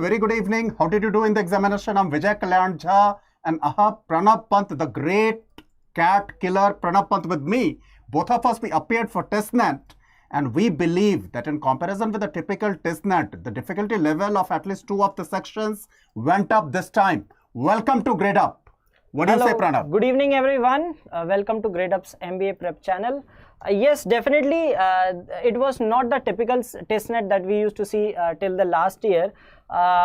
Very good evening. How did you do in the examination? I'm Vijay Kalyan Jha and Pranav Pant, the great cat killer Pranav Pant with me. Both of us, we appeared for TISSNET, and we believe that in comparison with the typical TISSNET, the difficulty level of at least 2 of the sections went up this time. Welcome to Gradeup. What do you say, Pranav? Good evening, everyone. Welcome to Gradeup's MBA Prep channel. Yes, definitely, it was not the typical TISSNET that we used to see till the last year.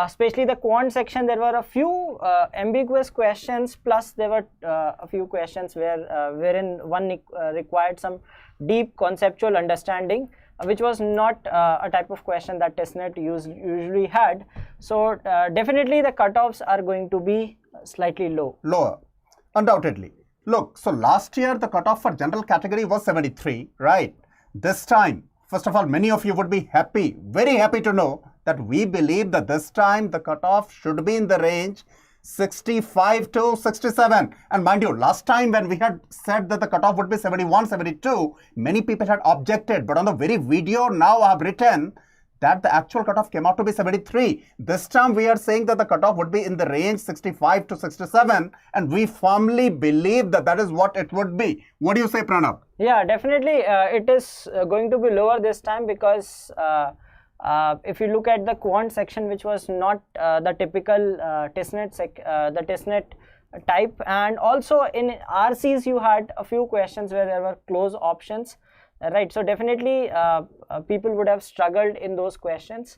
Especially the quant section, there were a few ambiguous questions, plus there were a few questions wherein one required some deep conceptual understanding, which was not a type of question that TISSNET usually had. So definitely the cutoffs are going to be slightly Lower, undoubtedly. Look, so last year the cutoff for general category was 73, right? This time, first of all, many of you would be happy, very happy to know that we believe that this time the cutoff should be in the range 65 to 67. And mind you, last time when we had said that the cutoff would be 71, 72, many people had objected. But on the very video now I have written that the actual cutoff came out to be 73. This time we are saying that the cutoff would be in the range 65 to 67, and we firmly believe that that is what it would be. What do you say, Pranav? Yeah, definitely it is going to be lower this time because if you look at the quant section, which was not the typical TISSNET type, and also in RCs you had a few questions where there were close options. Right, so definitely people would have struggled in those questions.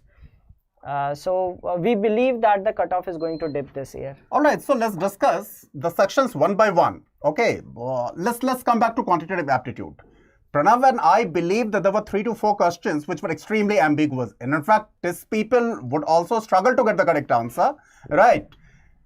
So we believe that the cutoff is going to dip this year. All right, so let's discuss the sections one by one. Okay, let's come back to quantitative aptitude. Pranav and I believe that there were 3 to 4 questions which were extremely ambiguous, and in fact, TISS people would also struggle to get the correct answer. Right.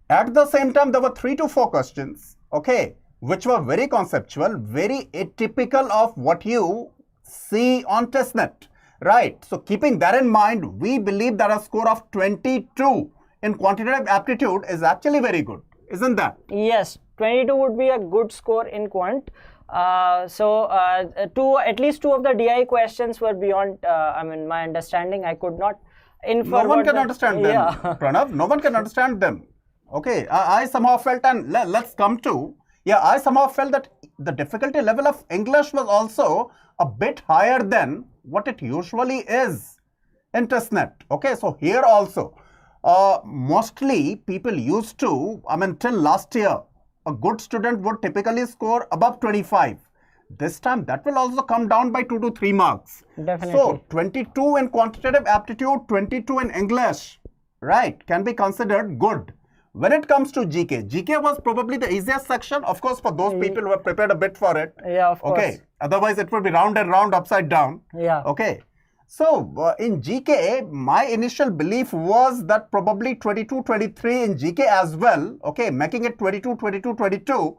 At the same time, there were 3 to 4 questions. Okay, which were very conceptual, very atypical of what you see on TISSNET, right? So keeping that in mind, we believe that a score of 22 in quantitative aptitude is actually very good, isn't that? Yes, 22 would be a good score in quant. At least 2 of the DI questions were beyond, my understanding. I could not infer. No one can understand them, yeah. Pranav, no one can understand them. Okay, I somehow felt, and let's come to, I somehow felt that the difficulty level of English was also a bit higher than what it usually is in TISSNET. Okay, so here also, mostly people used to, till last year, a good student would typically score above 25. This time, that will also come down by 2 to 3 marks. Definitely. So, 22 in quantitative aptitude, 22 in English, right, can be considered good. When it comes to GK, GK was probably the easiest section, of course, for those people who have prepared a bit for it. Yeah, of course. Okay, otherwise it would be round and round, upside down. Yeah. Okay, so in GK, my initial belief was that probably 22, 23 in GK as well, okay, making it 22, 22, 22.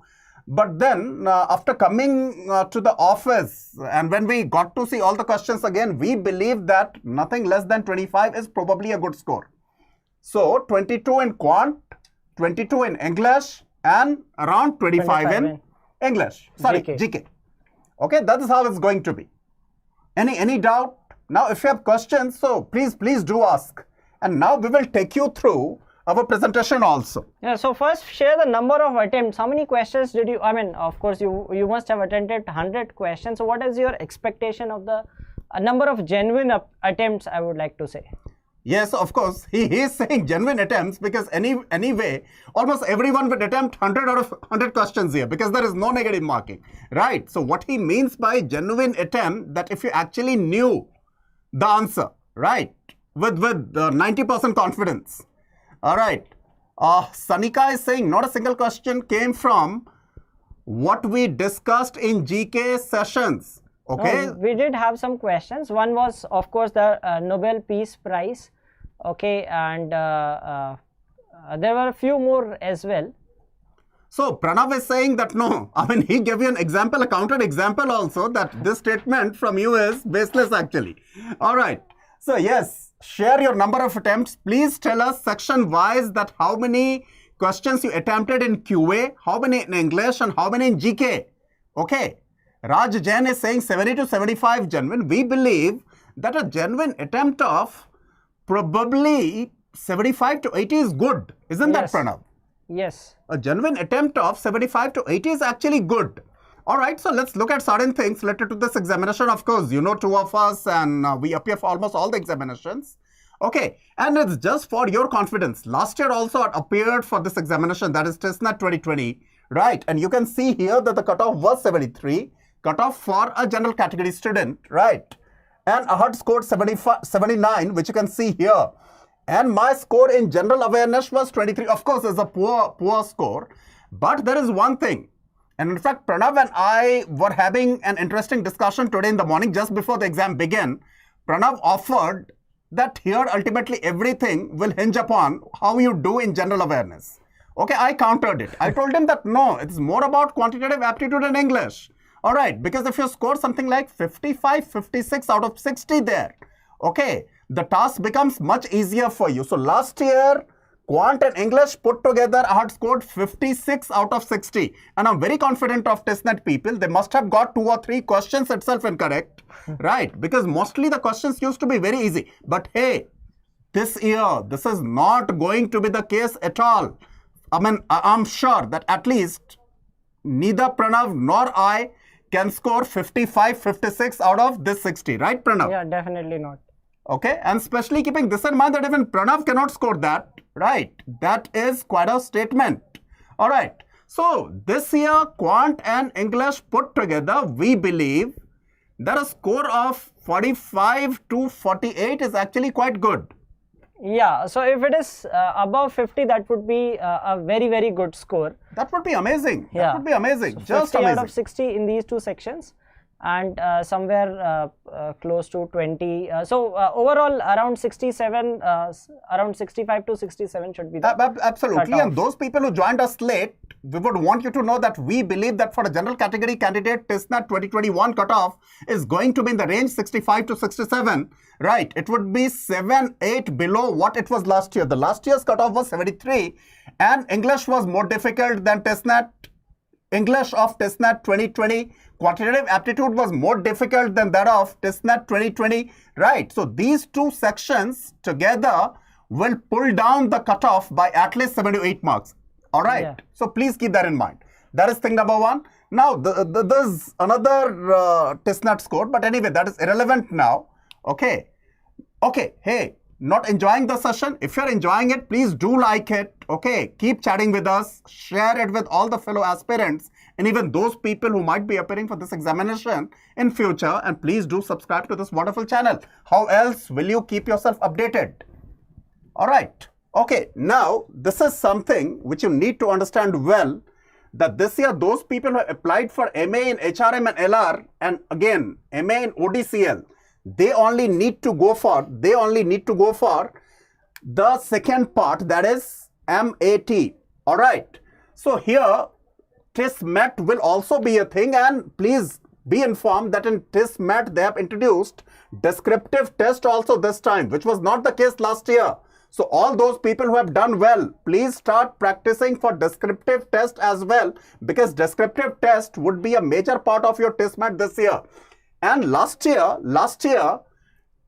But then after coming to the office and when we got to see all the questions again, we believe that nothing less than 25 is probably a good score. So 22 in quant, 22 in English, and around 25 in English. Sorry, GK. Okay, that is how it's going to be. Any doubt? Now, if you have questions, so please do ask. And now we will take you through our presentation also. Yeah, so first share the number of attempts. How many questions did you, of course, you must have attempted 100 questions. So what is your expectation of the number of genuine attempts, I would like to say? Yes, of course, he is saying genuine attempts because anyway, almost everyone would attempt 100 out of 100 questions here because there is no negative marking, right? So what he means by genuine attempt, that if you actually knew the answer, right, with 90% confidence. All right, Sanika is saying not a single question came from what we discussed in GK sessions. Okay. We did have some questions. One was, of course, the Nobel Peace Prize. Okay, and there were a few more as well. So Pranav is saying that no, he gave you an example, a counter example also, that this statement from you is baseless actually. All right. So yes, share your number of attempts. Please tell us section wise that how many questions you attempted in QA, how many in English, and how many in GK. Okay. Raj Jain is saying 70 to 75 genuine. We believe that a genuine attempt of probably 75 to 80 is good, isn't that, Pranav? Yes. A genuine attempt of 75 to 80 is actually good. All right, so let's look at certain things related to this examination. Of course, you know, two of us, and we appear for almost all the examinations. Okay, and it's just for your confidence. Last year also it appeared for this examination, that is TISSNET 2020, right? And you can see here that the cutoff was 73, cutoff for a general category student, right? And I had scored 79, which you can see here. And my score in general awareness was 23. Of course, it's a poor score. But there is one thing. And in fact, Pranav and I were having an interesting discussion today in the morning, just before the exam began. Pranav offered that here ultimately everything will hinge upon how you do in general awareness. Okay, I countered it. I told him that no, it's more about quantitative aptitude in English. All right, because if you score something like 55, 56 out of 60 there, okay, the task becomes much easier for you. So last year, Quant and English put together, I had scored 56 out of 60. And I'm very confident of TISSNET people. They must have got 2 or 3 questions itself incorrect, right? Because mostly the questions used to be very easy. But hey, this year, this is not going to be the case at all. I mean, I'm sure that at least neither Pranav nor I can score 55, 56 out of this 60, right, Pranav? Yeah, definitely not. Okay, and especially keeping this in mind that even Pranav cannot score that, right? That is quite a statement. All right, so this year, Quant and English put together, we believe that a score of 45 to 48 is actually quite good. Yeah, so if it is above 50, that would be a very, very good score. That would be amazing. Yeah. That would be amazing. So Just 50 amazing. out of 60 in these 2 sections, and somewhere close to 20. So overall around 67, around 65 to 67 should be the Absolutely. cutoff. And those people who joined us late, we would want you to know that we believe that for a general category candidate, TISSNET 2021 cutoff is going to be in the range 65 to 67. Right. It would be 7, 8 below what it was last year. The last year's cutoff was 73, and English was more difficult than TISSNET. English of TISSNET 2020. Quantitative aptitude was more difficult than that of TISSNET 2020. Right. So these 2 sections together will pull down the cutoff by at least 7 to 8 marks. All right. Yeah. So please keep that in mind. That is thing number 1. Now, there's another TISSNET score, but anyway, that is irrelevant now. Okay. Okay. Hey, not enjoying the session? If you're enjoying it, please do like it. Okay. Keep chatting with us. Share it with all the fellow aspirants and even those people who might be appearing for this examination in future. And please do subscribe to this wonderful channel. How else will you keep yourself updated? All right. Okay. Now, this is something which you need to understand well, that this year those people who applied for MA in HRM and LR, and again MA in ODCL, they only need to go for the second part, that is MAT. All right. So here TISSNET will also be a thing, and please be informed that in TISSNET they have introduced descriptive test also this time, which was not the case last year. So all those people who have done well, please start practicing for descriptive test as well, because descriptive test would be a major part of your TISSNET this year. And last year,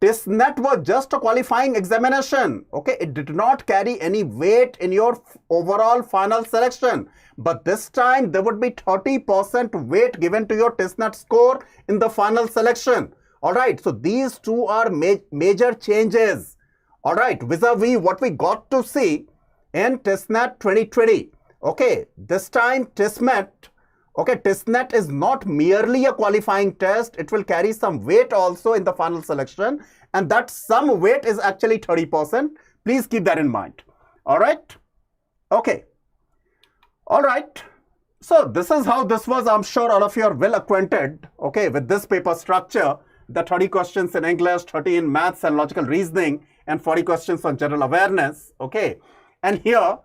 TISSNET was just a qualifying examination. Okay, it did not carry any weight in your overall final selection. But this time there would be 30% weight given to your TISSNET score in the final selection. All right, so these 2 are major changes. All right, vis-a-vis what we got to see in TISSNET 2020. Okay, this time TISSNET is not merely a qualifying test. It will carry some weight also in the final selection, and that some weight is actually 30%. Please keep that in mind. All right. Okay. All right. So this is how this was. I'm sure all of you are well acquainted, okay, with this paper structure. The 30 questions in English, 30 in maths and logical reasoning, and 40 questions on general awareness. Okay. And here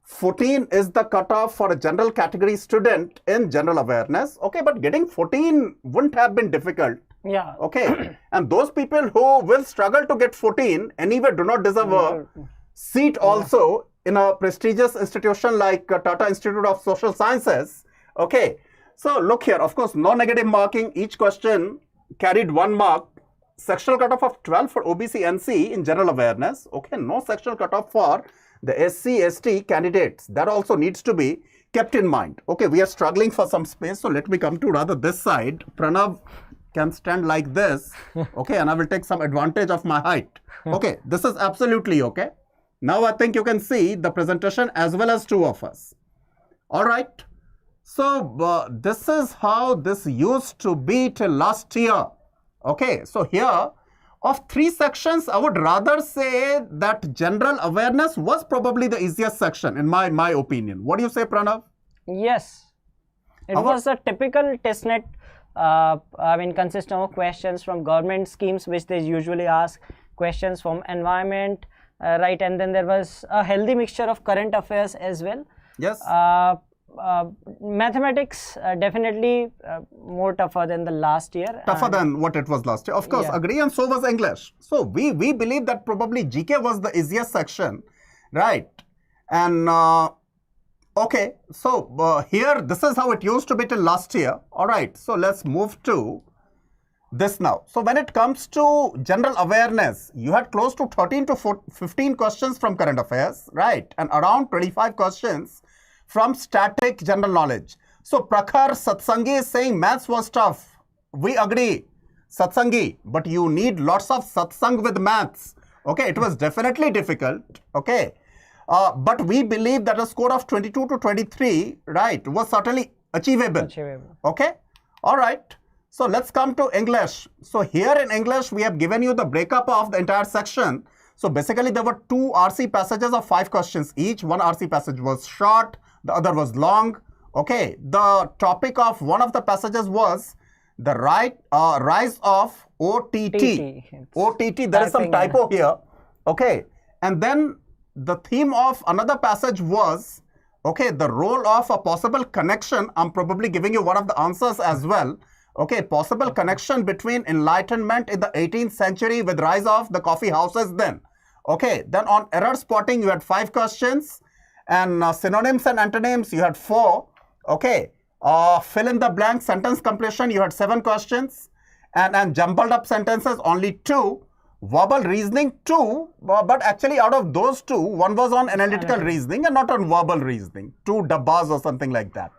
14 is the cutoff for a general category student in general awareness. Okay, but getting 14 wouldn't have been difficult. Yeah. Okay. And those people who will struggle to get 14 anyway do not deserve a seat also in a prestigious institution like Tata Institute of Social Sciences. Okay. So look here, of course, no negative marking. Each question carried 1 mark. sectional cutoff of 12 for OBC NC in general awareness. Okay, no sectional cutoff for the SC, ST candidates. That also needs to be kept in mind. Okay, we are struggling for some space, so let me come to rather this side. Pranav can stand like this, okay, and I will take some advantage of my height. Okay, this is absolutely okay. Now I think you can see the presentation as well as two of us. All right. So this is how this used to be till last year. Okay, so here of three sections, I would rather say that general awareness was probably the easiest section in my opinion. What do you say, Pranav? Yes, it was a typical TISSNET. I mean, consisting of questions from government schemes, which they usually ask, questions from environment, right, and then there was a healthy mixture of current affairs as well. Yes. Mathematics definitely more tougher than the last year. Tougher than what it was last year. Of course, agree, and so was English. So we believe that probably GK was the easiest section, right? And okay, so here this is how it used to be till last year. All right, so let's move to this now. So when it comes to general awareness, you had close to 13 to 15 questions from current affairs, right? And around 25 questions from static general knowledge. So Prakhar Satsangi is saying maths was tough. We agree, Satsangi, but you need lots of satsang with maths. Okay, it was definitely difficult. Okay, but we believe that a score of 22 to 23, right, was certainly achievable. Okay, all right. So let's come to English. So here in English, we have given you the breakup of the entire section. So basically, there were two RC passages of 5 questions each. One RC passage was short, the other was long. Okay, the topic of one of the passages was the rise of OTT. OTT, there is some typo here. Okay, and then the theme of another passage was, okay, the role of a possible connection. I'm probably giving you one of the answers as well. Okay, possible connection between enlightenment in the 18th century with rise of the coffee houses then. Okay, then on error spotting, you had 5 questions. And synonyms and antonyms, you had 4. Okay, fill in the blank sentence completion, you had 7 questions. And jumbled up sentences, only 2. Verbal reasoning, 2. But actually, out of those 2, one was on analytical reasoning and not on verbal reasoning. 2 dabbas or something like that.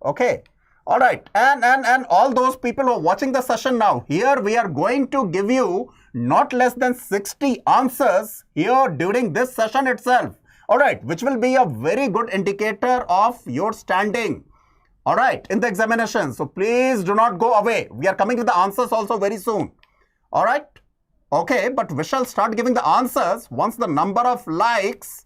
Okay. All right. And all those people who are watching the session now, here we are going to give you not less than 60 answers here during this session itself. All right, which will be a very good indicator of your standing, all right, in the examination. So please do not go away. We are coming with the answers also very soon. All right. Okay, but we shall start giving the answers once the number of likes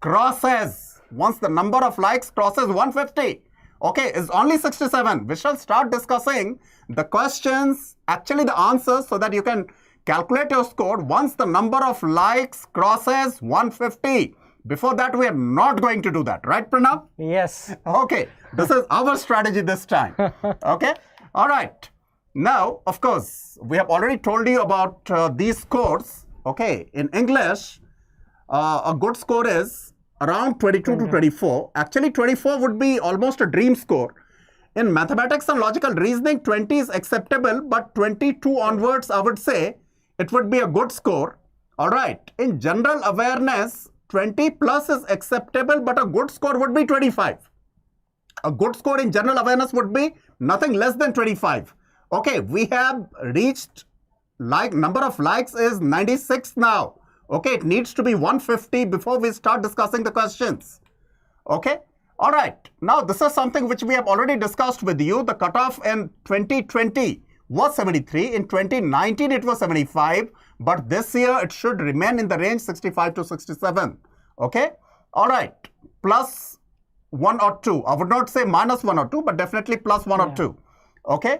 crosses. Once the number of likes crosses 150. Okay, is only 67. We shall start discussing the questions, actually the answers, so that you can calculate your score once the number of likes crosses 150. Before that, we are not going to do that. Right, Pranav? Yes. Okay. This is our strategy this time. Okay. All right. Now, of course, we have already told you about these scores. Okay. In English, a good score is around 22 to 24. Actually, 24 would be almost a dream score. In mathematics and logical reasoning, 20 is acceptable, but 22 onwards, I would say, it would be a good score. All right. In general awareness, 20 plus is acceptable, but a good score would be 25. A good score in general awareness would be nothing less than 25. Okay, we have reached, number of likes is 96 now. Okay, it needs to be 150 before we start discussing the questions. Okay, all right. Now, this is something which we have already discussed with you. The cutoff in 2020 was 73. In 2019, it was 75. But this year, it should remain in the range 65 to 67. Okay? All right. Plus 1 or 2. I would not say minus 1 or 2, but definitely plus 1 or 2. Okay?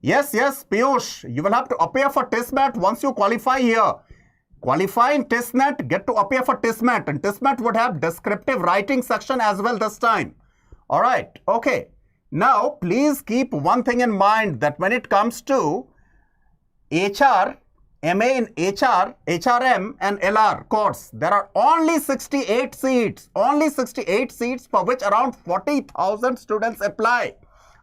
Yes, Piyush, you will have to appear for TISSNET once you qualify here. Qualify in TISSNET, get to appear for TISSNET. And TISSNET would have descriptive writing section as well this time. All right. Okay. Now, please keep one thing in mind, that when it comes to HR, MA in HR, HRM and LR course, there are only 68 seats. Only 68 seats for which around 40,000 students apply.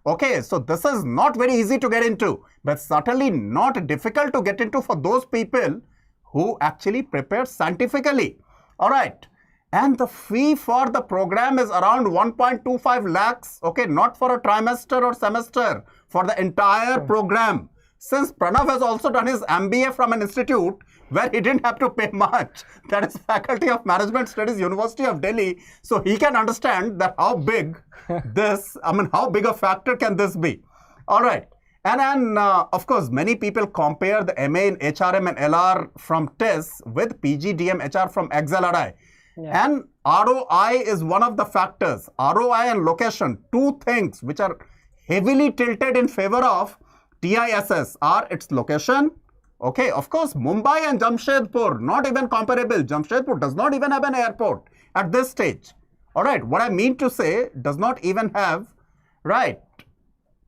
Okay, so this is not very easy to get into, but certainly not difficult to get into for those people who actually prepare scientifically. All right. And the fee for the program is around 1.25 lakhs. Okay, not for a trimester or semester, for the entire program. Since Pranav has also done his MBA from an institute where he didn't have to pay much, that is Faculty of Management Studies, University of Delhi, so he can understand that how big this, how big a factor can this be? All right. And then, of course, many people compare the MA in HRM and LR from TISS with PGDM HR from XLRI. Yeah. And ROI is one of the factors. ROI and location, two things which are heavily tilted in favor of TISS are its location. Okay, of course, Mumbai and Jamshedpur, not even comparable. Jamshedpur does not even have an airport at this stage. All right, what I mean to say, does not even have, right,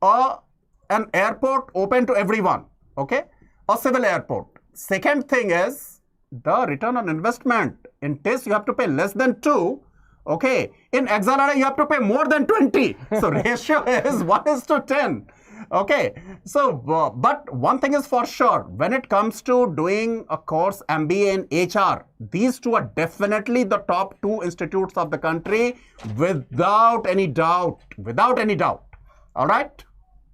an airport open to everyone. Okay, a civil airport. Second thing is the return on investment. In TISS, you have to pay less than 2. Okay, in XLRI, you have to pay more than 20. So ratio is 1:10. Okay, so but one thing is for sure, when it comes to doing a course MBA in HR, these two are definitely the top 2 institutes of the country without any doubt. Without any doubt. All right,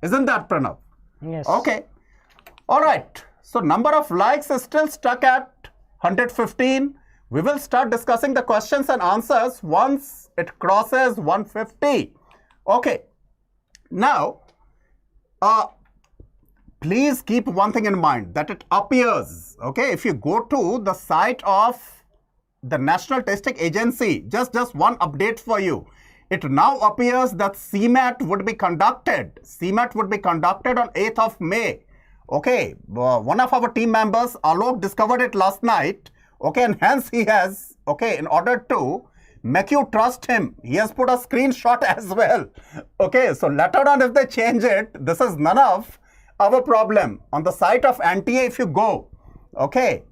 isn't that, Pranav? Yes. Okay. All right. So number of likes is still stuck at 115. We will start discussing the questions and answers once it crosses 150. Okay. Now, please keep one thing in mind, that it appears, okay, if you go to the site of the National Testing Agency, just one update for you. It now appears that CMAT would be conducted. CMAT would be conducted on 8th of May. Okay, one of our team members, Alok, discovered it last night. Okay, and hence he has, okay, in order to make you trust him, he has put a screenshot as well. Okay, so later on if they change it, this is none of our problem. On the site of NTA, if you go, okay,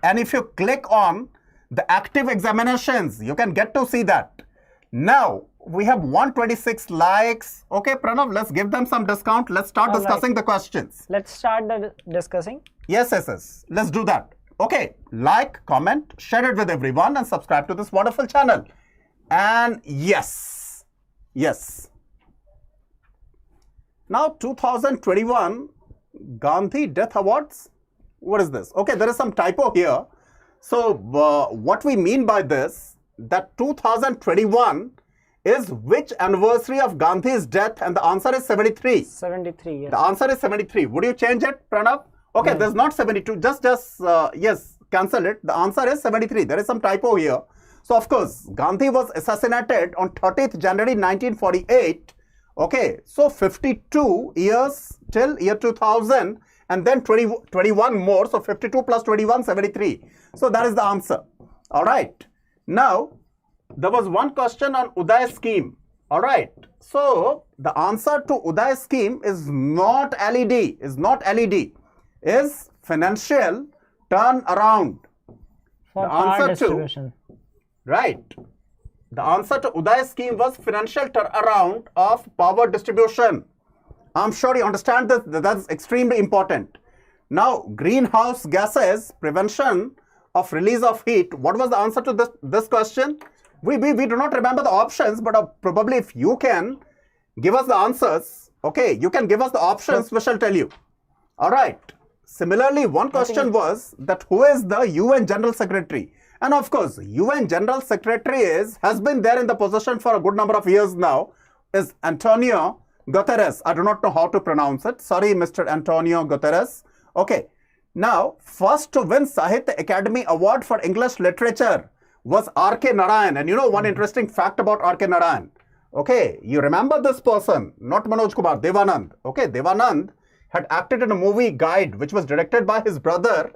and if you click on the active examinations, you can get to see that. Now, we have 126 likes. Okay, Pranav, let's give them some discount. Let's start discussing the questions. Let's start discussing. Yes. Let's do that. Okay, like, comment, share it with everyone and subscribe to this wonderful channel. And yes. Now, 2021 Gandhi Death Awards. What is this? Okay, there is some typo here. So, what we mean by this, that 2021 is which anniversary of Gandhi's death? And the answer is 73. 73, yes. The answer is 73. Would you change it, Pranav? Okay, there's not 72. Just yes, cancel it. The answer is 73. There is some typo here. So, of course, Gandhi was assassinated on 30th January 1948. Okay, so 52 years till year 2000 and then 21 more. So, 52 plus 21, 73. So, that is the answer. All right. Now, there was one question on Uday scheme. All right. So, the answer to Uday scheme is not LED. Is financial turnaround. For the power answer distribution. Right. The answer to Uday scheme was financial turnaround of power distribution. I'm sure you understand this. That's extremely important. Now, greenhouse gases, prevention of release of heat. What was the answer to this question? We do not remember the options, but probably if you can give us the answers, okay, you can give us the options, we shall tell you. All right. Similarly, one question was that who is the UN General Secretary? And of course, UN General Secretary has been there in the position for a good number of years now, is Antonio Guterres. I do not know how to pronounce it. Sorry, Mr. Antonio Guterres. Okay. Now, first to win Sahitya Academy Award for English Literature was R.K. Narayan. And you know one interesting fact about R.K. Narayan. Okay, you remember this person, not Manoj Kumar, Devanand. Okay, Devanand had acted in a movie Guide, which was directed by his brother,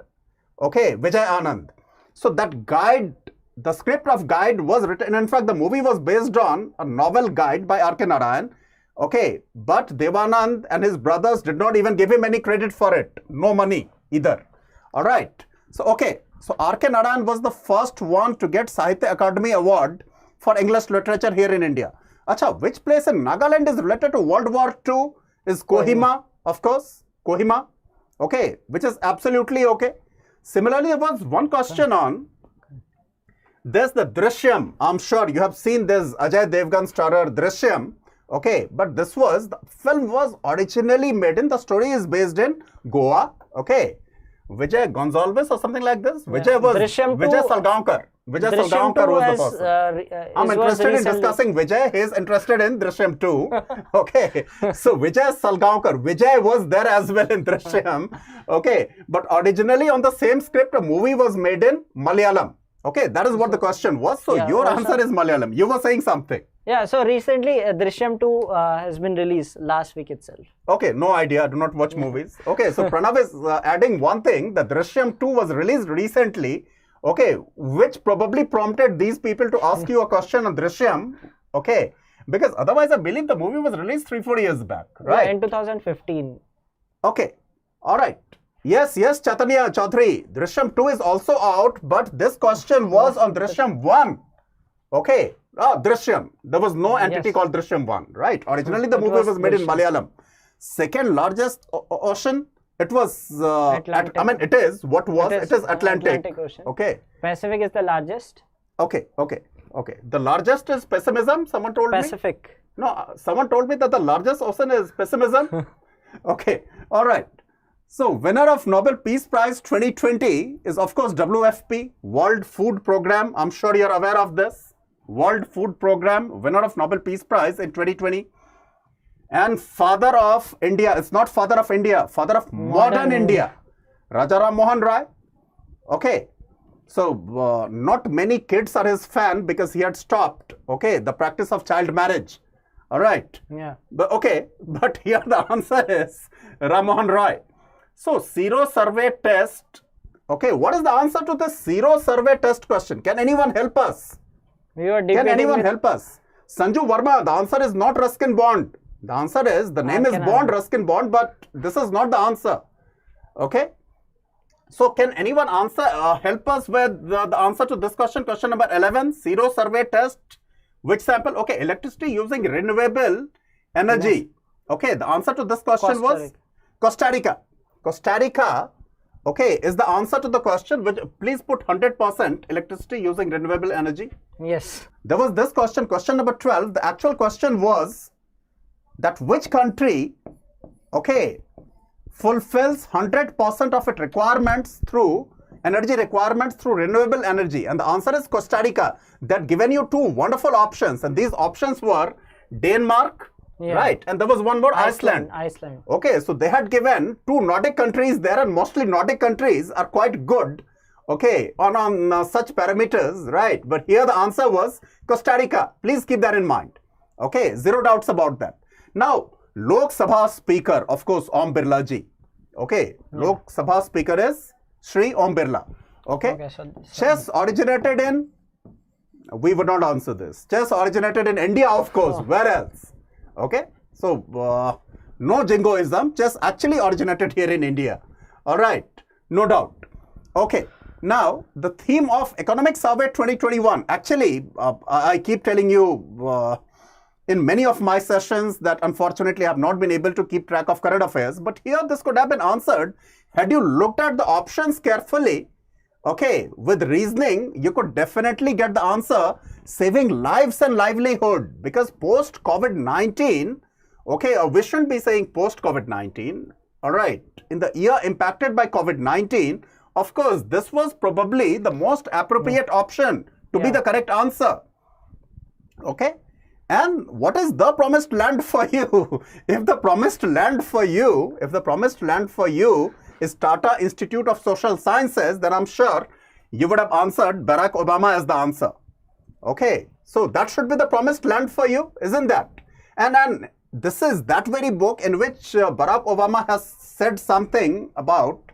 okay, Vijay Anand. So that Guide, the script of Guide was written, in fact, the movie was based on a novel Guide by R.K. Narayan. Okay, but Devanand and his brothers did not even give him any credit for it. No money either. All right. So, okay. So, R.K. Narayan was the first one to get Sahitya Academy Award for English literature here in India. Acha, which place in Nagaland is related to World War II? Is Kohima, of course. Kohima. Okay, which is absolutely okay. Similarly, there was one question on, there's the Drishyam. I'm sure you have seen this Ajay Devgan starrer Drishyam. Okay, but the film was originally made in, the story is based in Goa. Okay, Vijay Gonzalez or something like this. Vijay was Vijay Salgaonkar. Vijay Salgaonkar was the person. I'm interested in discussing Vijay. He is interested in Drishyam too. Okay, so Vijay Salgaonkar. Vijay was there as well in Drishyam. Okay, but originally on the same script, a movie was made in Malayalam. Okay, that is what the question was. So your answer is Malayalam. You were saying something. Yeah, so recently Drishyam 2 has been released last week itself. Okay, no idea. I do not watch movies. Okay, so Pranav is adding one thing. The Drishyam 2 was released recently. Okay, which probably prompted these people to ask you a question on Drishyam. Okay, because otherwise I believe the movie was released 3-4 years back, right? Yeah, in 2015. Okay, all right. Yes, Chaitanya Chaudhary. Drishyam 2 is also out, but this question was on Drishyam 1. Okay. Drishyam. There was no entity called Drishyam 1, right? Originally, the movie was made in Malayalam. Second largest ocean, it was, it is, what was? It is Atlantic. Ocean. Okay. Pacific is the largest. Okay. The largest is pessimism, someone told me. Pacific. No, someone told me that the largest ocean is pessimism. Okay, all right. So, winner of Nobel Peace Prize 2020 is, of course, WFP, World Food Program. I'm sure you're aware of this. World Food Program, winner of Nobel Peace Prize in 2020. And father of India, it's not father of India, father of modern India, Rajaram Mohan Rai. Okay, so not many kids are his fan because he had stopped, okay, the practice of child marriage. All right. Yeah. But here the answer is Ram Mohan Rai. So, Zero Survey Test. Okay, what is the answer to this Zero Survey Test question? Can anyone help us? Can anyone help us? Sanju Verma, the answer is not Ruskin Bond. The answer is, the name is Bond, Ruskin Bond, but this is not the answer. Okay. So, can anyone help us with the answer to this question? Question number 11, Zero Survey Test. Which sample? Okay, electricity using renewable energy. Yes. Okay, the answer to this question was Costa Rica. Costa Rica, okay, is the answer to the question, which please put 100% electricity using renewable energy. Yes. There was this question, question number 12. The actual question was that which country, okay, fulfills 100% of its requirements through energy requirements through renewable energy. And the answer is Costa Rica. That given you two wonderful options. And these options were Denmark, right? And there was one more, Iceland. Okay, so they had given two Nordic countries there, and mostly Nordic countries are quite good, okay, on such parameters, right? But here the answer was Costa Rica. Please keep that in mind. Okay, zero doubts about that. Now, Lok Sabha Speaker, of course, Om Birla ji. Okay, Lok Sabha Speaker is Shri Om Birla. Okay, chess originated in, we would not answer this. Chess originated in India, of course. Where else? Okay, so no jingoism. Chess actually originated here in India. All right, no doubt. Okay, now the theme of Economic Survey 2021. Actually, I keep telling you in many of my sessions that unfortunately I have not been able to keep track of current affairs. But here this could have been answered had you looked at the options carefully. Okay, with reasoning, you could definitely get the answer, saving lives and livelihood, because post-COVID-19, okay, or we shouldn't be saying post-COVID-19, all right, in the year impacted by COVID-19, of course, this was probably the most appropriate option to be the correct answer, okay? And what is the promised land for you? If the promised land for you, is Tata Institute of Social Sciences, then I'm sure you would have answered Barack Obama as the answer. Okay, so that should be the promised land for you, isn't that? And this is that very book in which Barack Obama has said something about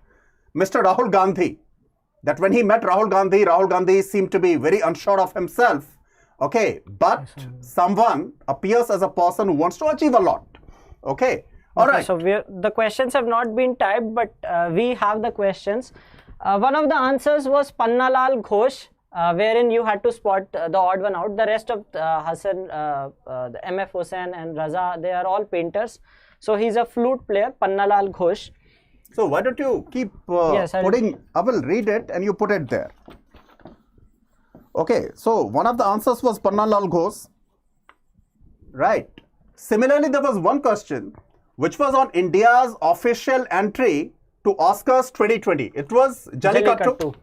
Mr. Rahul Gandhi. That when he met Rahul Gandhi seemed to be very unsure of himself. Okay, but someone appears as a person who wants to achieve a lot. Okay. All right. So the questions have not been typed, but we have the questions. One of the answers was Pannalal Ghosh. wherein you had to spot the odd one out. The rest of Hassan, the MF Hussain and Raza, they are all painters. So he's a flute player, Pannalal Ghosh. So why don't you keep putting, I will read it and you put it there. Okay, so one of the answers was Pannalal Ghosh. Right. Similarly, there was one question which was on India's official entry to Oscars 2020. It was Jallikattu.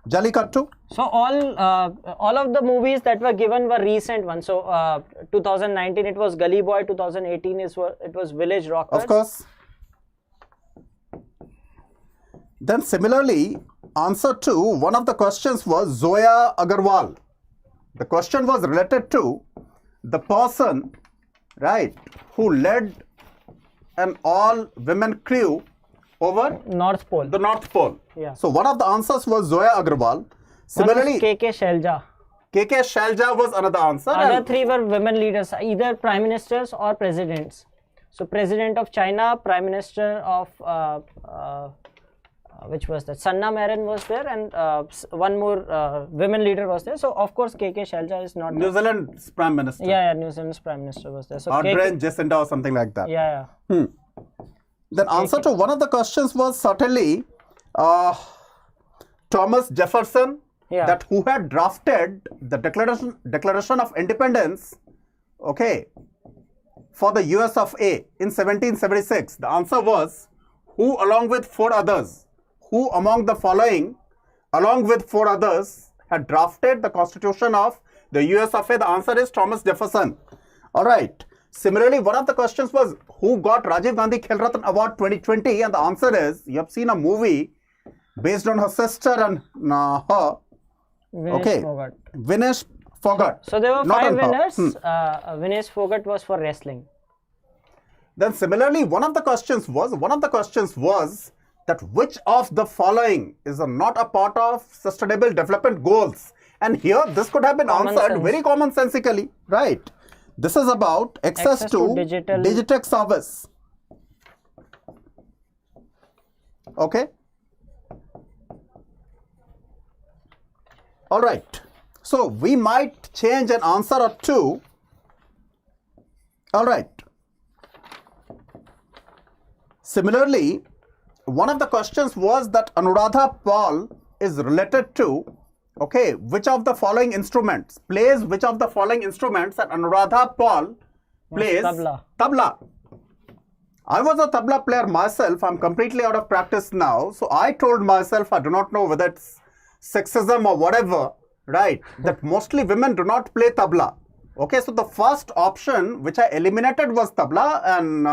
Jallikattu. So all of the movies that were given were recent ones. So 2019 it was Gully Boy, 2018 it was Village Rockers. Of course. Then similarly, answer to one of the questions was Zoya Agarwal. The question was related to the person, right, who led an all-women crew over North Pole. The North Pole. Yeah. So one of the answers was Zoya Agarwal. Similarly, KK Shelja. KK Shelja was another answer. Other three were women leaders, either prime ministers or presidents. So President of China, Prime Minister of which was that? Sanna Marin was there, and one more women leader was there. So of course KK Shelja is not. New Zealand's Prime Minister. Yeah, New Zealand's Prime Minister was there. So Ardern Jacinda or something like that. Yeah. Then answer to one of the questions was certainly Thomas Jefferson, that who had drafted the Declaration of Independence, okay, for the US of A in 1776. The answer was who along with four others, who among the following, along with four others, had drafted the Constitution of the US of A. The answer is Thomas Jefferson. All right. Similarly, one of the questions was who got Rajiv Gandhi Khel Ratna Award 2020, and the answer is you have seen a movie based on her sister and her. Vinesh Fogart. Vinesh Fogart. So there were five winners. Vinesh Fogart was for wrestling. Then similarly, one of the questions was that which of the following is not a part of Sustainable Development Goals? And here this could have been answered very commonsensically, right? This is about access to Digitex service. Okay. All right. So we might change an answer or two. All right. Similarly, one of the questions was that Anuradha Paul is related to, okay, which of the following instruments plays which of the following instruments, and Anuradha Paul plays tabla. I was a tabla player myself. I'm completely out of practice now. So I told myself, I do not know whether it's sexism or whatever, right, that mostly women do not play tabla. Okay, so the first option which I eliminated was tabla, and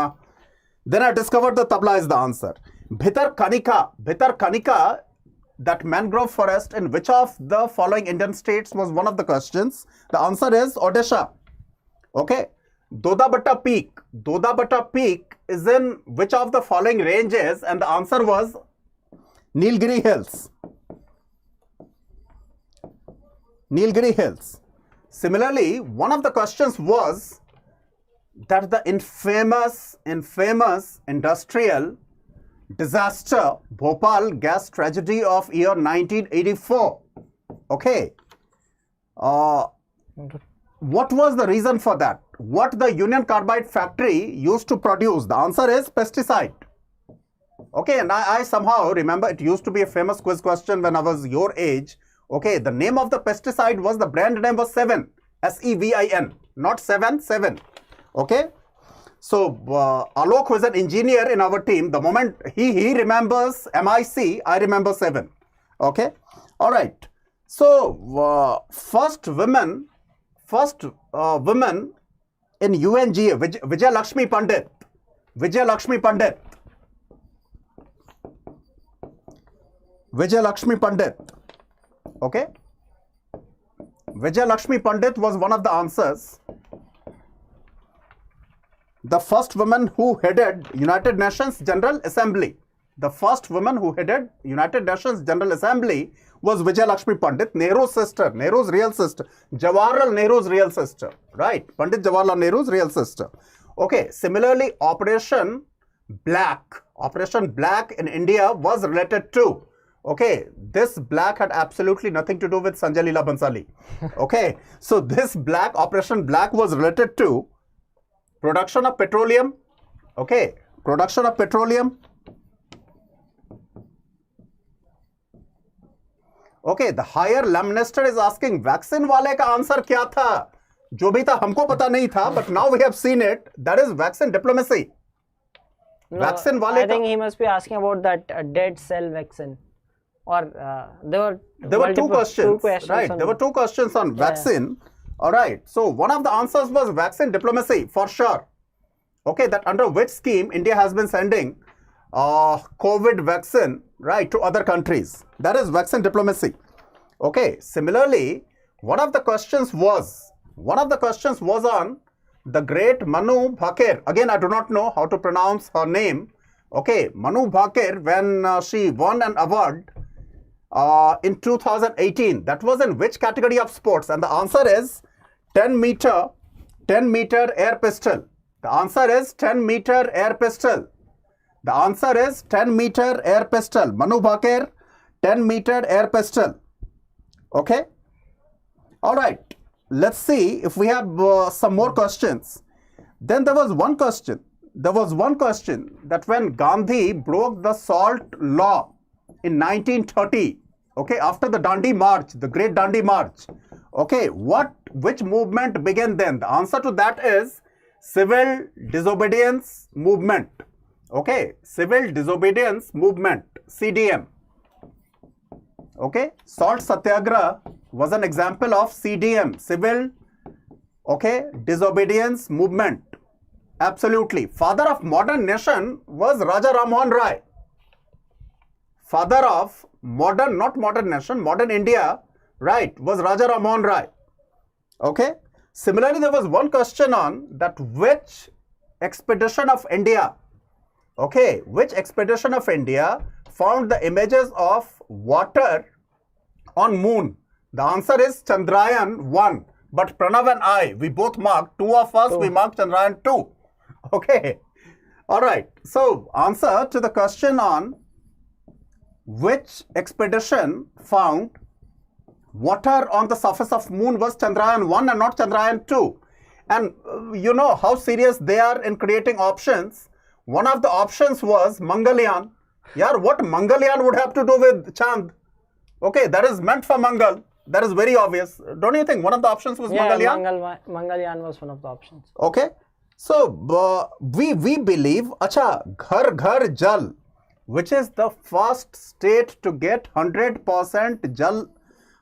then I discovered the tabla is the answer. Bhitar Kanika, that mangrove forest in which of the following Indian states was one of the questions. The answer is Odisha. Okay. Dodabata Peak is in which of the following ranges, and the answer was Nilgiri Hills. Nilgiri Hills. Similarly, one of the questions was that the infamous industrial disaster, Bhopal gas tragedy of year 1984. Okay. What was the reason for that? What the Union Carbide factory used to produce? The answer is pesticide. Okay, and I somehow remember it used to be a famous quiz question when I was your age. Okay, the name of the pesticide was, the brand name was Sevin, S-E-V-I-N, not 7. Okay. So, Alok, who is an engineer in our team, the moment he remembers MIC, I remember 7. Okay. All right. So, first women in UNGA, Vijayalakshmi Pandit. Vijayalakshmi Pandit. Okay. Vijayalakshmi Pandit was one of the answers. The first woman who headed United Nations General Assembly. The first woman who headed United Nations General Assembly was Vijayalakshmi Pandit, Nehru's sister, Nehru's real sister, Jawaharlal Nehru's real sister, right? Pandit Jawaharlal Nehru's real sister. Okay, similarly, Operation Black in India was related to, Okay, this black had absolutely nothing to do with Sanjay Leela Bhansali. Okay, so this black, Operation Black, was related to production of petroleum. Okay, production of petroleum. Okay, the higher lamnister is asking vaccine वाले का answer क्या था? जो भी था हमको पता नहीं था, but now we have seen it. That is vaccine diplomacy. No, Vaccine वाले I think he must be asking about that dead cell vaccine. Or there were two questions, right? on, There were two questions on vaccine. All right. So one of the answers was vaccine diplomacy for sure. Okay, that under which scheme India has been sending COVID vaccine, right, to other countries. That is vaccine diplomacy. Okay. Similarly, one of the questions was on the great Manu Bhaker. Again, I do not know how to pronounce her name. Okay, Manu Bhaker, when she won an award in 2018, that was in which category of sports? And the answer is 10 meter air pistol. The answer is 10 meter air pistol. The answer is 10 meter air pistol. Manu Bhaker, 10 meter air pistol. Okay. All right. Let's see if we have some more questions. Then there was one question. That when Gandhi broke the salt law in 1930, okay, after the Dandi March, the Great Dandi March, okay, which movement began then? The answer to that is Civil Disobedience Movement. Okay, Civil Disobedience Movement, CDM. Okay, Salt Satyagraha was an example of CDM, Civil, okay, Disobedience Movement. Absolutely. Father of modern nation was Raja Ram Mohan Rai. Father of modern, not modern nation, modern India, right, was Raja Ram Mohan Rai. Okay. Similarly, there was one question on that which expedition of India, okay, which expedition of India found the images of water on moon? The answer is Chandrayaan 1. But Pranav and I, we both marked, two of us, we marked Chandrayaan 2. Okay. All right. So, answer to the question on which expedition found water on the surface of moon was Chandrayaan 1 and not Chandrayaan 2. And you know how serious they are in creating options. One of the options was Mangalyaan. Yeah, what Mangalyaan would have to do with Chand? Okay, that is meant for Mangal. That is very obvious. Don't you think one of the options was Mangalyaan? Mangalyaan was one of the options. Okay. So, we believe, Ghar Ghar Jal, which is the first state to get 100% Jal,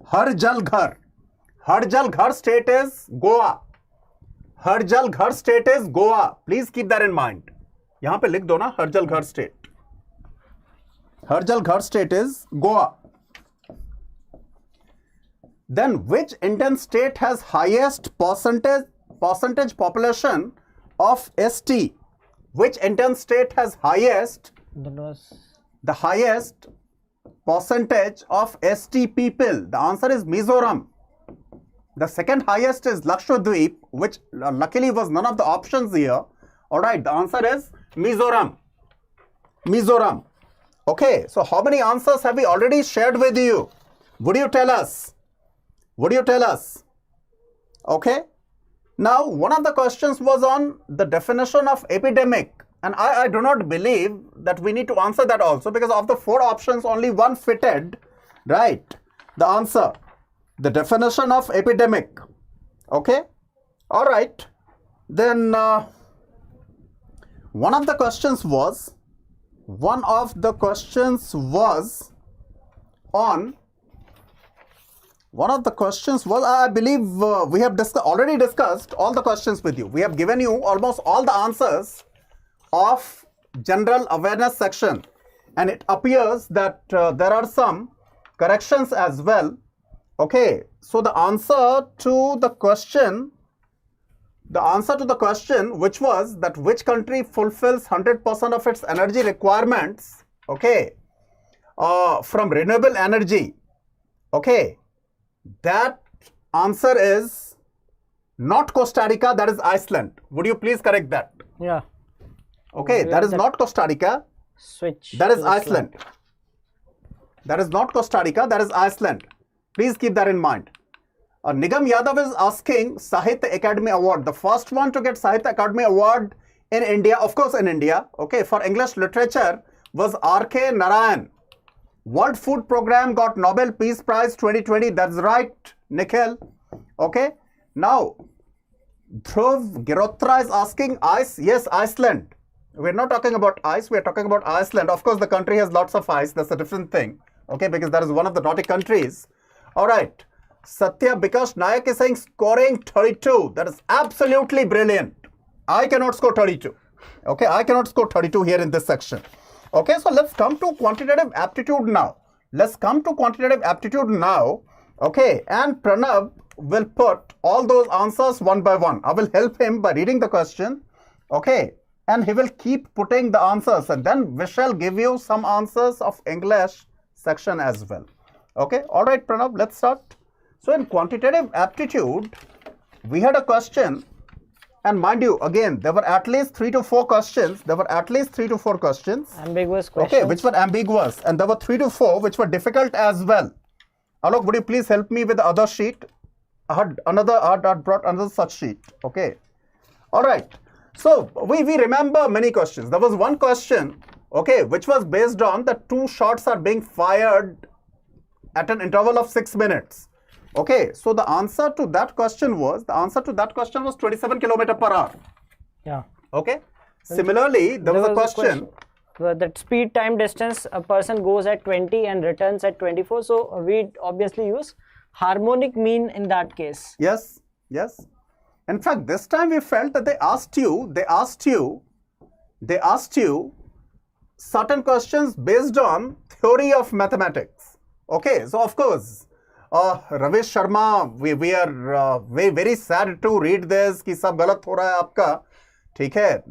Har Jal Ghar. Har Jal Ghar state is Goa. Har Jal Ghar state is Goa. Please keep that in mind. यहाँ पे लिख दो ना, Har Jal Ghar state. Har Jal Ghar state is Goa. Then which Indian state has highest percentage population of ST? Which Indian state has the highest percentage of ST people? The answer is Mizoram. The second highest is Lakshadweep, which luckily was none of the options here. All right, the answer is Mizoram. Mizoram. Okay, so how many answers have we already shared with you? Would you tell us? Would you tell us? Okay. Now, one of the questions was on the definition of epidemic. And I do not believe that we need to answer that also, because of the 4 options, only one fitted, right, the answer. The definition of epidemic. Okay. All right. Then one of the questions was on I believe we have already discussed all the questions with you. We have given you almost all the answers of general awareness section, and it appears that there are some corrections as well. Okay, so the answer to the question which was that which country fulfills 100% of its energy requirements, okay, from renewable energy, okay, that answer is not Costa Rica, that is Iceland. Would you please correct that? Yeah. Okay, that is not Costa Rica. Switch. That is Iceland. That is not Costa Rica, that is Iceland. Please keep that in mind. Nigam Yadav is asking Sahitya Academy Award. The first one to get Sahitya Academy Award in India, of course in India, okay, for English literature was R.K. Narayan. World Food Program got Nobel Peace Prize 2020. That's right, Nikhil. Okay. Now, Dhruv Girotra is asking ice. Yes, Iceland. We're not talking about ice. We're talking about Iceland. Of course, the country has lots of ice. That's a different thing. Okay, because that is one of the Nordic countries. All right. Satya Bikash Nayak is saying scoring 32. That is absolutely brilliant. I cannot score 32. Okay, I cannot score 32 here in this section. Okay, so let's come to quantitative aptitude now. Let's come to quantitative aptitude now. Okay, and Pranav will put all those answers one by one. I will help him by reading the question. Okay, and he will keep putting the answers, and then we shall give you some answers of English section as well. Okay, all right, Pranav, let's start. So in quantitative aptitude, we had a question, and mind you, again, there were at least 3 to 4 questions. Ambiguous questions. Okay, which were ambiguous, and there were 3 to 4 which were difficult as well. Alok, would you please help me with the other sheet? I had brought another such sheet. Okay. All right. So we remember many questions. There was one question, okay, which was based on the 2 shots are being fired at an interval of 6 minutes. Okay. So the answer to that question was 27 km/h. Yeah. Okay. Similarly, there was a question. That speed, time, distance, a person goes at 20 and returns at 24. So we obviously use harmonic mean in that case. Yes, yes. In fact, this time we felt that they asked you certain questions based on theory of mathematics. Okay, so of course, Ravish Sharma, we are very sad to read this कि सब गलत हो रहा है आपका. ठीक है,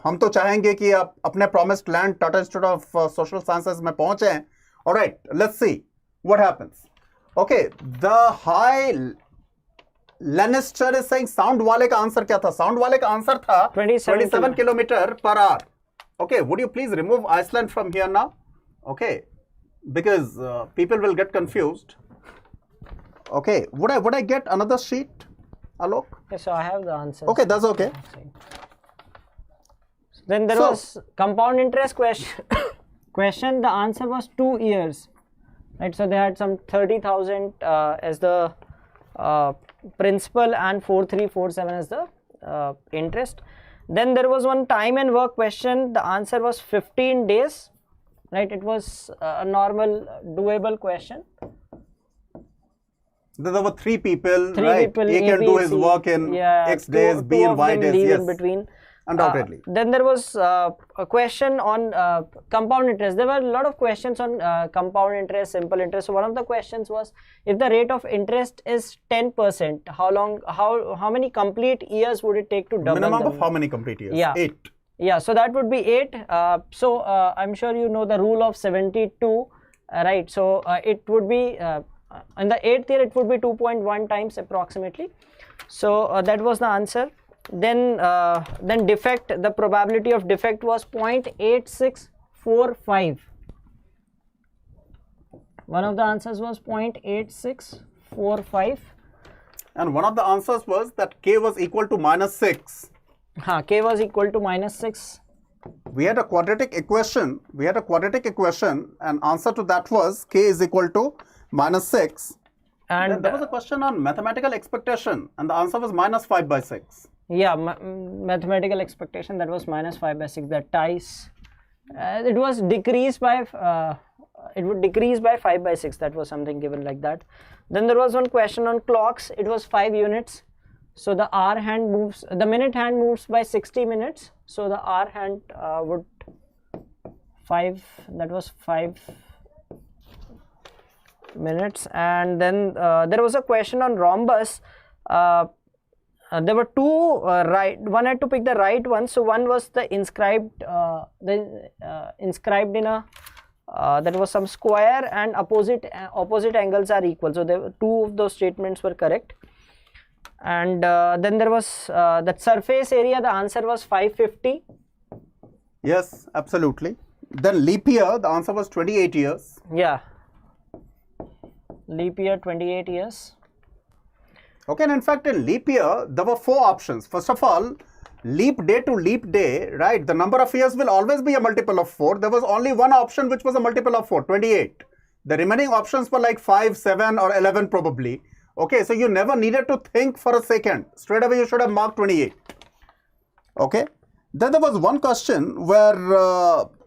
हम तो चाहेंगे कि आप अपने promised land Tata Institute of Social Sciences में पहुंचे. All right, let's see what happens. Okay, the high Lannister is saying sound वाले का आंसर क्या था? Sound वाले का आंसर था 27 km/h. Okay, would you please remove Iceland from here now? Okay, because people will get confused. Okay, would I get another sheet, Alok? Okay, so I have the answer. Okay, that's okay. Then there was compound interest question. The answer was 2 years. Right, so they had some 30,000 as the principal and 4347 as the interest. Then there was one time and work question. The answer was 15 days. Right, it was a normal doable question. There were 3 people, right? He can do his work in X days, B in Y days. Yes. In between. Undoubtedly. Then there was a question on compound interest. There were a lot of questions on compound interest, simple interest. So one of the questions was, if the rate of interest is 10%, how many complete years would it take to double? Minimum of how many complete years? Yeah. 8. Yeah, so that would be 8. So I'm sure you know the rule of 72, right? So it would be in the 8th year it would be 2.1 times approximately. So that was the answer. Then defect, the probability of defect was 0.8645. One of the answers was 0.8645. And one of the answers was that K was equal to -6. K was equal to -6. We had a quadratic equation. And answer to that was K is equal to -6. And there was a question on mathematical expectation, and the answer was -5/6. Yeah, mathematical expectation, that was -5/6. That ties. It was decreased by. It would decrease by 5/6. That was something given like that. Then there was one question on clocks. It was 5 units. So the hour hand moves. The minute hand moves by 60 minutes. So the hour hand would 5. That was 5 minutes. And then there was a question on rhombus. There were 2 right. One had to pick the right one. So one was the inscribed. Inscribed in a. That was some square and opposite angles are equal. So there were 2 of those statements were correct. And then there was that surface area. The answer was 550. Yes, absolutely. Then leap year. The answer was 28 years. Yeah. Leap year 28 years. Okay, and in fact in leap year there were 4 options. First of all, leap day to leap day, right? The number of years will always be a multiple of 4. There was only one option which was a multiple of 4, 28. The remaining options were like 5, 7 or 11 probably. Okay, so you never needed to think for a second. Straight away you should have marked 28. Okay. Then there was one question where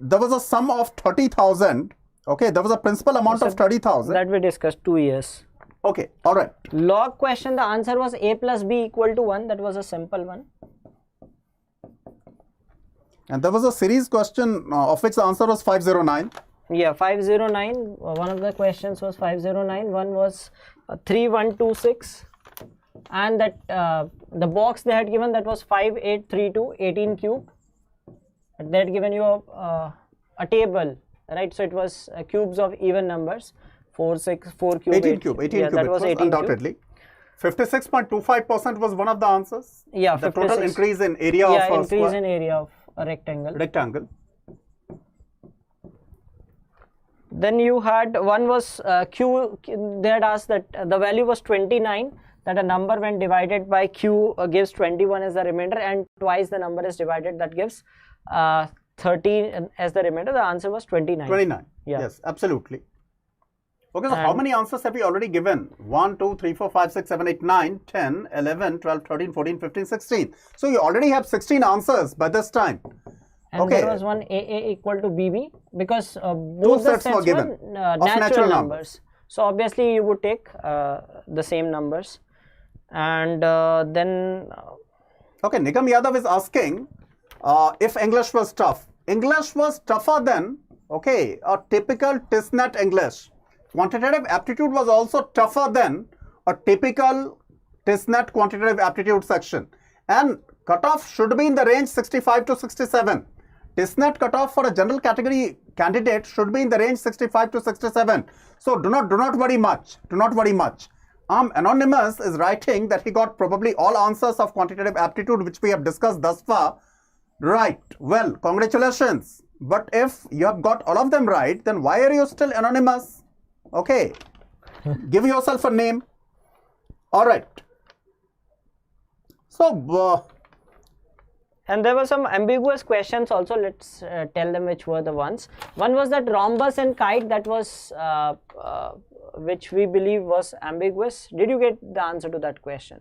there was a sum of 30,000. Okay, there was a principal amount of 30,000. That we discussed, 2 years. Okay, all right. Log question, the answer was a plus b equal to 1. That was a simple one. And there was a series question of which the answer was 509. Yeah, 509. One of the questions was 509. One was 3126. And that the box they had given, that was 5832, 18 cube. They had given you a table, right? So it was cubes of even numbers. 4 cube, 18 cube, 18 yeah, cube, that it was was 18 undoubtedly. 56.25% was one of the answers. Yeah, the total increase in area yeah, of a increase in area of a rectangle. Then you had one was q. They had asked that the value was 29. That a number when divided by q gives 21 as the remainder, and twice the number is divided, that gives 13 as the remainder. The answer was 29. 29. Yeah. Yes, absolutely. Okay, so how many answers have we already given? 1, 2, 3, 4, 5, 6, 7, 8, 9, 10, 11, 12, 13, 14, 15, 16. So you already have 16 answers by this time. And okay. There was one AA equal to BB because both the sets were given natural numbers. So obviously you would take the same numbers. And then... Okay, Nigam Yadav is asking if English was tough. English was tougher than, okay, a typical TISSNET English. Quantitative aptitude was also tougher than a typical TISSNET quantitative aptitude section. And cutoff should be in the range 65 to 67. TISSNET cutoff for a general category candidate should be in the range 65 to 67. So do not worry much. Do not worry much. Anonymous is writing that he got probably all answers of quantitative aptitude which we have discussed thus far. Right. Well, congratulations. But if you have got all of them right, then why are you still anonymous? Okay. Give yourself a name. All right. So, and there were some ambiguous questions also. Let's tell them which were the ones. One was that rhombus and kite, that was which we believe was ambiguous. Did you get the answer to that question?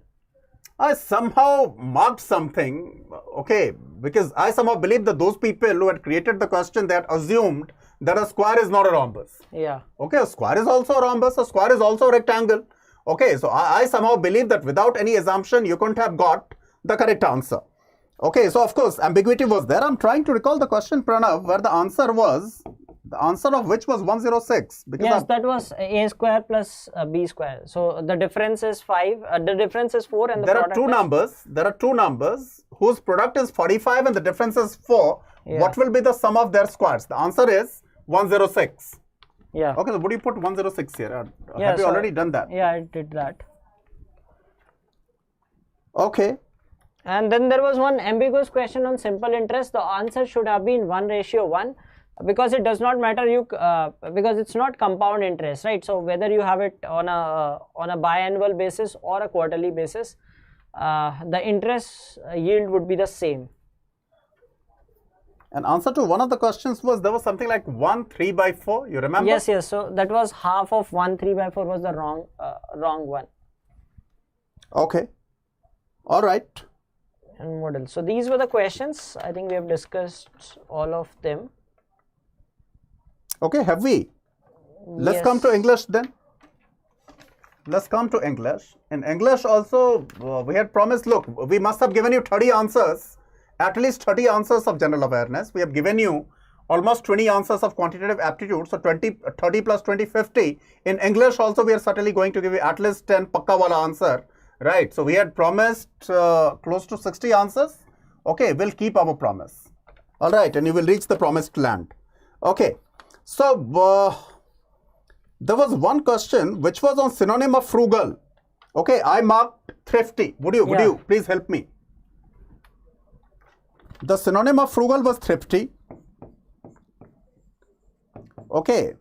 I somehow marked something, okay, because I somehow believe that those people who had created the question, they had assumed that a square is not a rhombus. Yeah. Okay, a square is also a rhombus, a square is also a rectangle. Okay, so I somehow believe that without any assumption, you couldn't have got the correct answer. Okay, so of course, ambiguity was there. I'm trying to recall the question, Pranav, where the answer was, the answer of which was 106. Because yes, that was a square plus b square. So the difference is 5, the difference is 4 and the product There are two numbers whose product is 45 and the difference is 4. Yeah. What will be the sum of their squares? The answer is 106. Yeah. Okay, so would you put 106 here? Have you already done that? Yeah, I did that. Okay. And then there was one ambiguous question on simple interest. The answer should have been 1:1 because it does not matter because it's not compound interest, right? So whether you have it on a biannual basis or a quarterly basis, the interest yield would be the same. An answer to one of the questions was there was something like 1 3/4. You remember? Yes. So that was half of 1 3/4 was the wrong one. Okay. All right. And model. So these were the questions. I think we have discussed all of them. Okay, have we? Let's come to English then. Let's come to English. In English also, we had promised, look, we must have given you 30 answers, at least 30 answers of general awareness. We have given you almost 20 answers of quantitative aptitude. So 30 plus 20, 50. In English also, we are certainly going to give you at least 10 pakka wala answer. Right, so we had promised close to 60 answers. Okay, we'll keep our promise. All right, and you will reach the promised land. Okay, so there was one question which was on synonym of frugal. Okay, I marked thrifty. Would you please help me? The synonym of frugal was thrifty. Okay,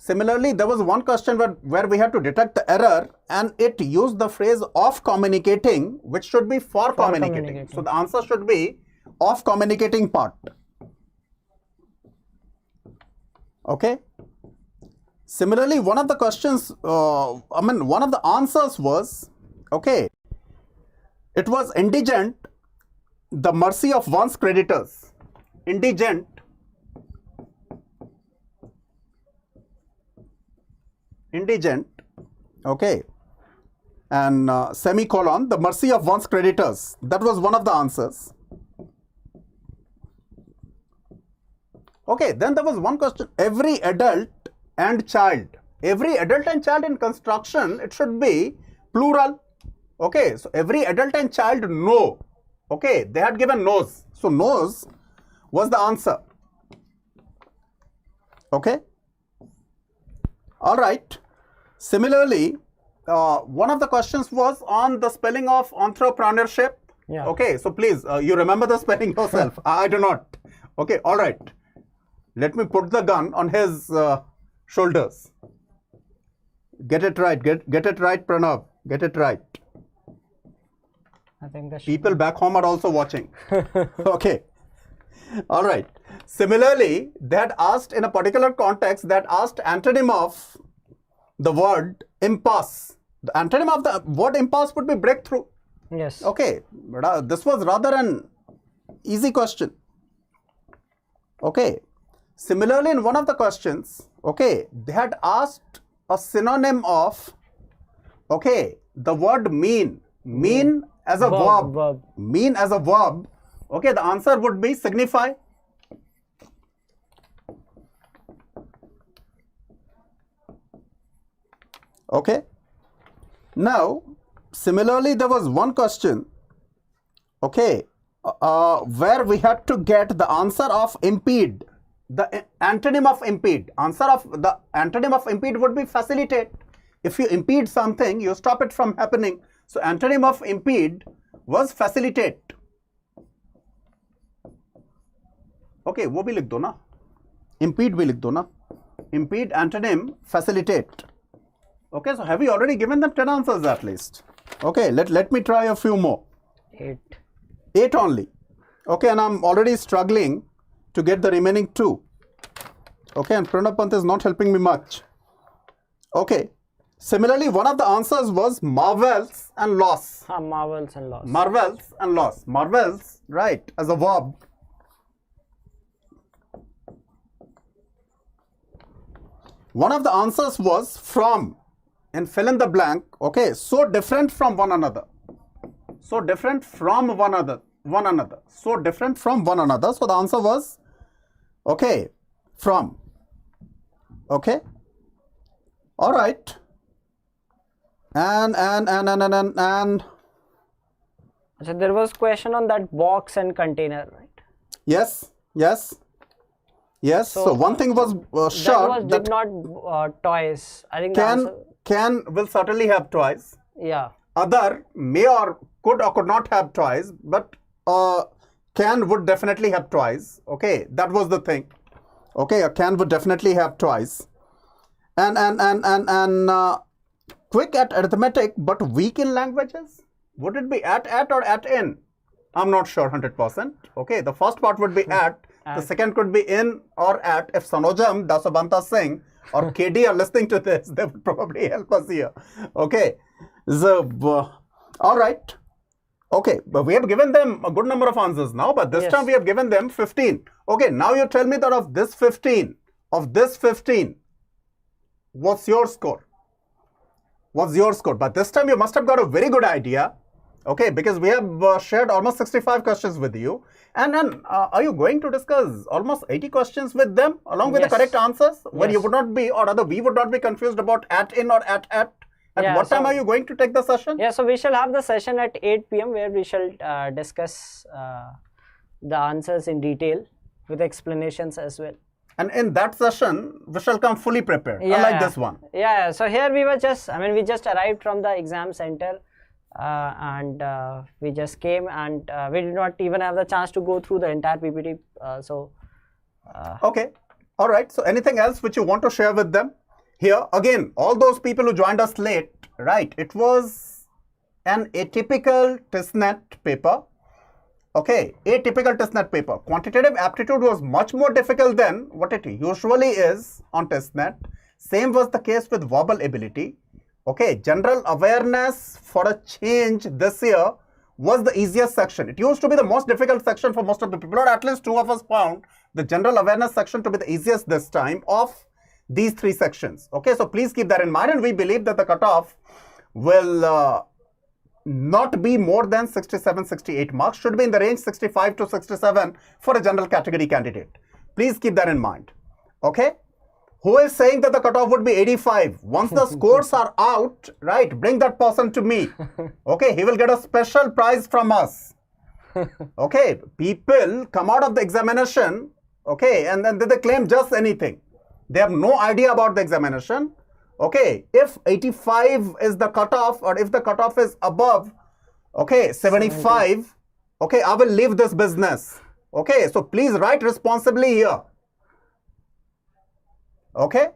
Similarly, there was one question where we had to detect the error and it used the phrase of communicating, which should be for communicating. So the answer should be of communicating part. Okay. Similarly, one of the questions, one of the answers was, okay, it was indigent, the mercy of one's creditors. Indigent, okay, and semicolon, the mercy of one's creditors. That was one of the answers. Okay, then there was one question, every adult and child. Every adult and child in construction, it should be plural. Okay, so every adult and child know. Okay, they had given knows. So knows was the answer. Okay. All right. Similarly, one of the questions was on the spelling of entrepreneurship. Yeah. Okay, so please, you remember the spelling yourself. I do not. Okay, all right. Let me put the gun on his shoulders. Get it right. Get it right, Pranav. Get it right. I think the people back home are also watching. Okay. All right. Similarly, they had asked in a particular context, that asked antonym of the word impasse. The antonym of the word impasse would be breakthrough. Yes. Okay. This was rather an easy question. Okay. Similarly, in one of the questions, okay, they had asked a synonym of, okay, the word mean. Mean as a verb. Mean as a verb. Okay, the answer would be signify. Okay. Now, similarly, there was one question, okay, where we had to get the answer of impede. The antonym of impede. The antonym of impede would be facilitate. If you impede something, you stop it from happening. So antonym of impede was facilitate. Okay, वो भी लिख दो ना. Impede भी लिख दो ना. Impede antonym facilitate. Okay, so have you already given them 10 answers at least? Okay, let me try a few more. 8 only. Okay, and I'm already struggling to get the remaining 2. Okay, and Pranav Pant is not helping me much. Okay. Similarly, one of the answers was marvels and loss. Marvels and loss. Marvels and loss. Marvels, right, as a verb. One of the answers was from, and fill in the blank. Okay, so different from one another. So different from one another. So different from one another. So the answer was, okay, from. Okay. All right. And so there was question on that box and container, right? Yes. So one thing was sure that did not toys. I think can will certainly have toys. Yeah. Other may or could not have toys, but can would definitely have toys. Okay, that was the thing. Okay, a can would definitely have toys. And quick at arithmetic, but weak in languages? Would it be at or at in? I'm not sure 100%. Okay, the first part would be at. The second could be in or at. If Sanojam, Dasabanta Singh or KD are listening to this, they would probably help us here. Okay, so, all right. Okay, but we have given them a good number of answers now, but this time we have given them 15. Okay, now you tell me that of this 15, what's your score? What's your score? But this time you must have got a very good idea. Okay, because we have shared almost 65 questions with you. And then are you going to discuss almost 80 questions with them along with the correct answers? Where you would not be, or rather we would not be confused about at in or at. At what time are you going to take the session? Yeah, so we shall have the session at 8 p.m. where we shall discuss the answers in detail with explanations as well. And in that session, we shall come fully prepared, unlike this one. Yeah, so here we were just, we just arrived from the exam center and we just came and we did not even have the chance to go through the entire PPT. Okay, all right. So anything else which you want to share with them? Here again, all those people who joined us late, right? It was an atypical TISSNET paper. Okay, atypical TISSNET paper. Quantitative aptitude was much more difficult than what it usually is on TISSNET. Same was the case with verbal ability. Okay, general awareness for a change this year was the easiest section. It used to be the most difficult section for most of the people, or at least two of us found the general awareness section to be the easiest this time of these three sections. Okay, so please keep that in mind, and we believe that the cutoff will not be more than 67-68 marks, should be in the range 65 to 67 for a general category candidate. Please keep that in mind. Okay, who is saying that the cutoff would be 85? Once the scores are out, right, bring that person to me. Okay, he will get a special prize from us. Okay, people come out of the examination, okay, and then they claim just anything. They have no idea about the examination. Okay, if 85 is the cutoff, or if the cutoff is above, okay, 75, okay, I will leave this business. Okay, so please write responsibly here. Okay,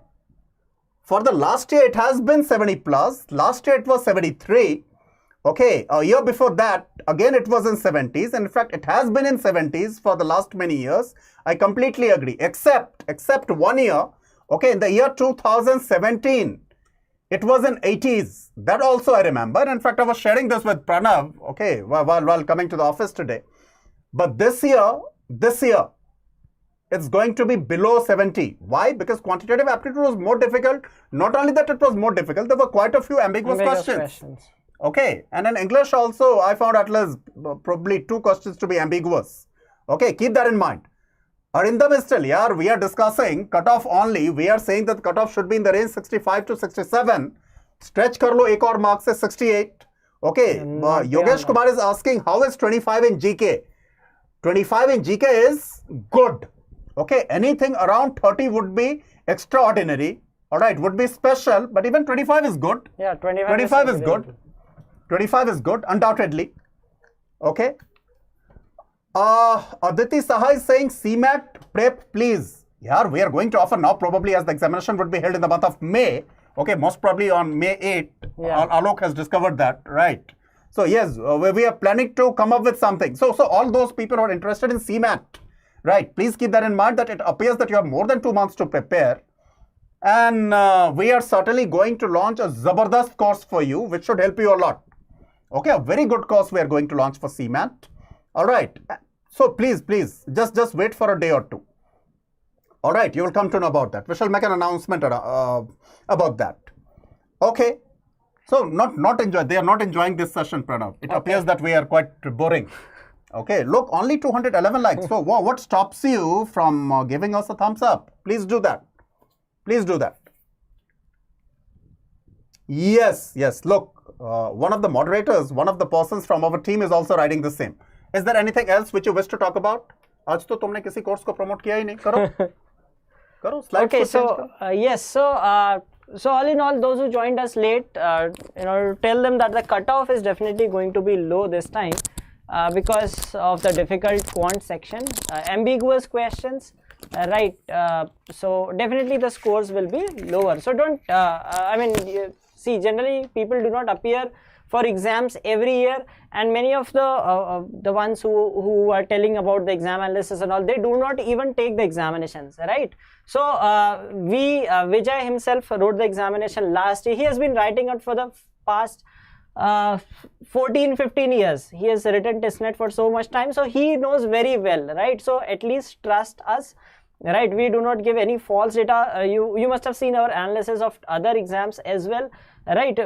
for the last year it has been 70 plus. Last year it was 73. Okay, a year before that again it was in 70s, and in fact it has been in 70s for the last many years. I completely agree, except 1 year. Okay, in the year 2017 it was in 80s. That also I remember. In fact, I was sharing this with Pranav, okay, while coming to the office today. But this year it's going to be below 70. Why? Because quantitative aptitude was more difficult. Not only that, it was more difficult, there were quite a few ambiguous questions. Okay, and in English also, I found at least probably 2 questions to be ambiguous. Okay, keep that in mind. Arindam is still here. We are discussing cutoff only. We are saying that cutoff should be in the range 65 to 67. Stretch kar lo ek aur marks is 68. Okay, Yogesh Kumar is asking, how is 25 in GK? 25 in GK is good. Okay, anything around 30 would be extraordinary. All right, would be special, but even 25 is good. Yeah, 25 is good. 25 is good, undoubtedly. Okay. Aditi Saha is saying CMAT prep, please. Yeah, we are going to offer now, probably as the examination would be held in the month of May. Okay, most probably on May 8th. Yeah. Alok has discovered that, right? So yes, we are planning to come up with something. So all those people who are interested in CMAT, right, please keep that in mind, that it appears that you have more than 2 months to prepare. And we are certainly going to launch a Zabardast course for you, which should help you a lot. Okay, a very good course we are going to launch for CMAT. All right. So please, just wait for a day or two. All right, you will come to know about that. We shall make an announcement about that. Okay. So they are not enjoying this session, Pranav. It appears that we are quite boring. Okay, look, only 211 likes. So what stops you from giving us a thumbs up? Please do that. Please do that. Yes, look, one of the moderators, one of the persons from our team is also writing the same. Is there anything else which you wish to talk about? आज तो तुमने किसी course को promote किया ही नहीं. करो slide. Okay, so yes, so all in all, those who joined us late, tell them that the cutoff is definitely going to be low this time because of the difficult quant section, ambiguous questions, right? So definitely the scores will be lower. So don't, see, generally people do not appear for exams every year, and many of the ones who are telling about the exam analysis and all, they do not even take the examinations, right? So Vijay himself wrote the examination last year. He has been writing it for the past 14-15 years. He has written TISSNET for so much time, so he knows very well, right? So at least trust us, right? We do not give any false data. You must have seen our analysis of other exams as well, right?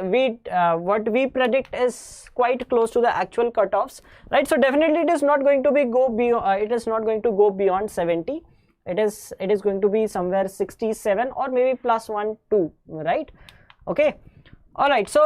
What we predict is quite close to the actual cutoffs, right? So definitely it is not going to be it is not going to go beyond 70. It is going to be somewhere 67 or maybe plus 1, 2, right? Okay. All right. So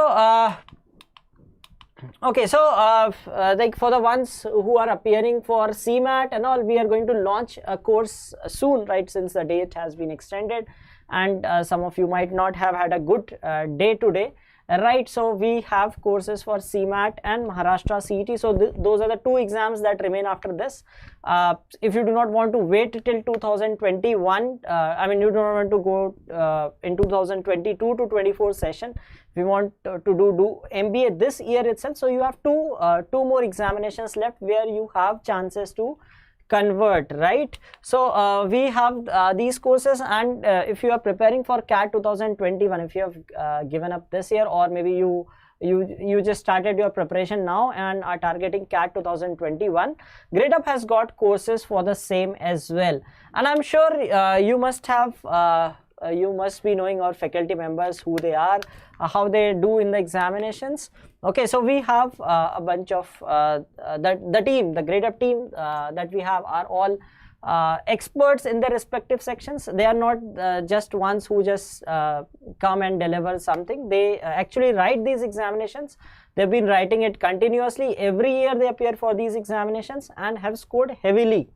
like for the ones who are appearing for CMAT and all, we are going to launch a course soon, right? Since the date has been extended, and some of you might not have had a good day today, right? So we have courses for CMAT and Maharashtra CET. So those are the two exams that remain after this. If you do not want to wait till 2021, I mean, you do not want to go in 2022 to 24 session. If you want to do MBA this year itself, so you have two more examinations left where you have chances to convert, right? So we have these courses, and if you are preparing for CAT 2021, if you have given up this year, or maybe you just started your preparation now and are targeting CAT 2021, Gradeup has got courses for the same as well. And I'm sure you must have you must be knowing our faculty members, who they are, how they do in the examinations. Okay, so we have a bunch of the team, the Gradeup team that we have are all experts in their respective sections. They are not just ones who just come and deliver something. They actually write these examinations. They've been writing it continuously. Every year they appear for these examinations and have scored heavily,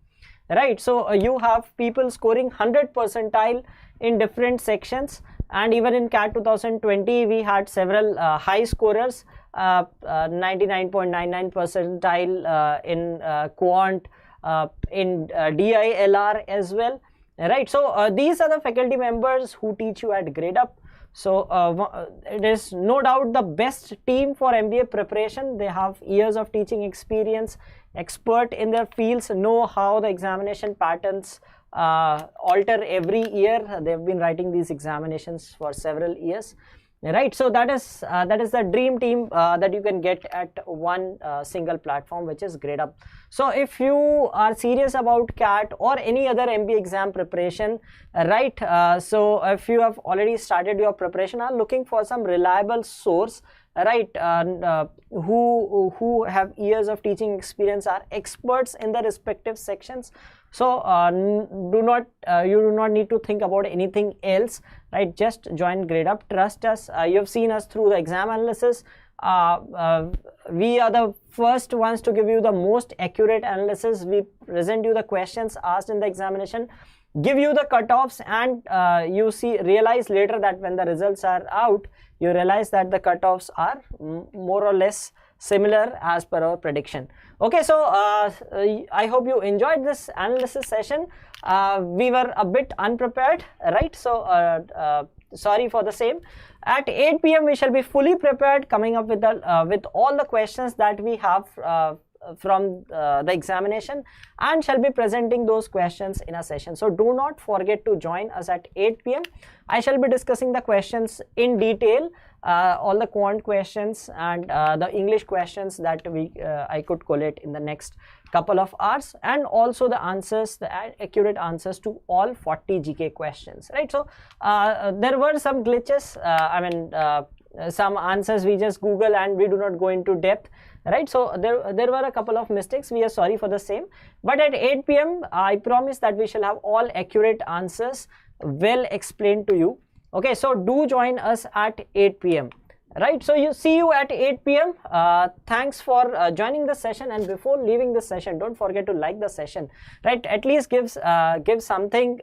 right? So you have people scoring 100 percentile in different sections, and even in CAT 2020 we had several high scorers, 99.99 percentile in Quant, in DILR as well, right? So these are the faculty members who teach you at Gradeup. So it is no doubt the best team for MBA preparation. They have years of teaching experience, expert in their fields, know how the examination patterns alter every year. They have been writing these examinations for several years, right? So that is the dream team that you can get at one single platform, which is Gradeup. So if you are serious about CAT or any other MBA exam preparation, right, so if you have already started your preparation, are looking for some reliable source, right, who have years of teaching experience, are experts in their respective sections. So you do not need to think about anything else, right? Just join Gradeup. Trust us. You have seen us through the exam analysis. We are the first ones to give you the most accurate analysis. We present you the questions asked in the examination, give you the cutoffs, and you realize later that when the results are out, you realize that the cutoffs are more or less similar as per our prediction. Okay, so I hope you enjoyed this analysis session. We were a bit unprepared, right? So sorry for the same. At 8 p.m. we shall be fully prepared, coming up with all the questions that we have from the examination, and shall be presenting those questions in a session. So do not forget to join us at 8 p.m. I shall be discussing the questions in detail, all the quant questions and the English questions that I could collate in the next couple of hours, and also the answers, the accurate answers to all 40 GK questions, right? So there were some glitches. I mean, some answers we just Google and we do not go into depth, right? So there were a couple of mistakes. We are sorry for the same, but at 8 p.m. I promise that we shall have all accurate answers well explained to you. Okay, so do join us at 8 p.m. right? So see you at 8 p.m. Thanks for joining the session, and before leaving the session, don't forget to like the session, right? At least give something,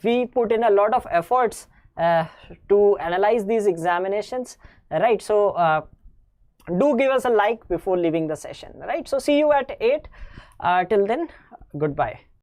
we put in a lot of efforts to analyze these examinations, right? So do give us a like before leaving the session, right? So see you at 8. Till then, goodbye.